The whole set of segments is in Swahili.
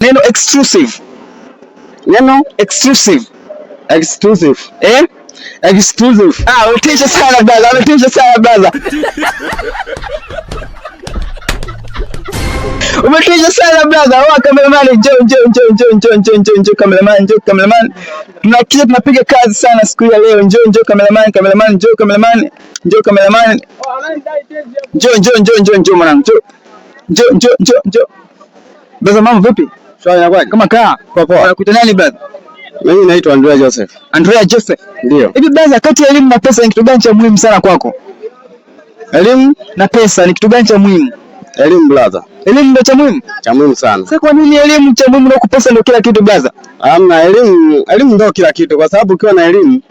Neno exclusive. Neno exclusive. Exclusive. Exclusive. Umetisha sana brother, umetisha sana brother. Umetisha sana brother. Wa cameraman, njoo cameraman. Tunapiga kazi sana siku ya leo. Njoo cameraman, Njoo mwanangu. Njoo. Brother, mambo vipi? Sawa yako. Kama kaa. Poa. Unakuita nani brother? Mimi naitwa Andrea Joseph. Andrea Joseph. Ndio. Hivi brother, kati ya elimu na pesa ni kitu gani cha muhimu sana kwako? Elimu na pesa ni kitu gani cha muhimu? Elimu brother. Elimu ndio cha muhimu? Cha muhimu sana. Sasa kwa nini elimu cha muhimu na pesa ndio kila kitu brother? Hamna, elimu ndio kila kitu kwa sababu ukiwa na elimu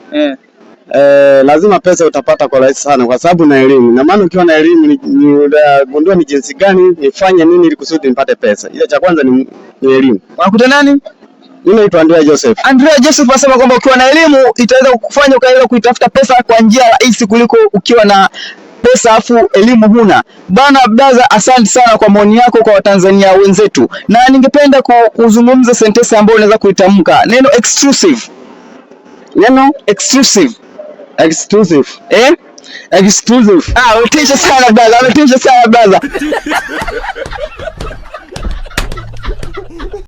lazima pesa utapata kwa rahisi sana kwa sababu na elimu. Na maana ukiwa na elimu unagundua ni jinsi gani nifanye nini ili kusudi nipate pesa. Ile cha kwanza ni elimu. Unakuta nani? Mimi naitwa Andrea Joseph. Andrea Joseph anasema kwamba ukiwa na elimu itaweza kukufanya ukaweza kuitafuta pesa kwa njia rahisi kuliko ukiwa na pesa afu elimu huna. Bana brother, asante sana kwa maoni yako kwa Watanzania wenzetu. Na ningependa kuzungumza sentence ambayo unaweza kuitamka. Neno exclusive. Neno exclusive. Exclusive. Exclusive. Umetisha sana brother, umetisha sana brother.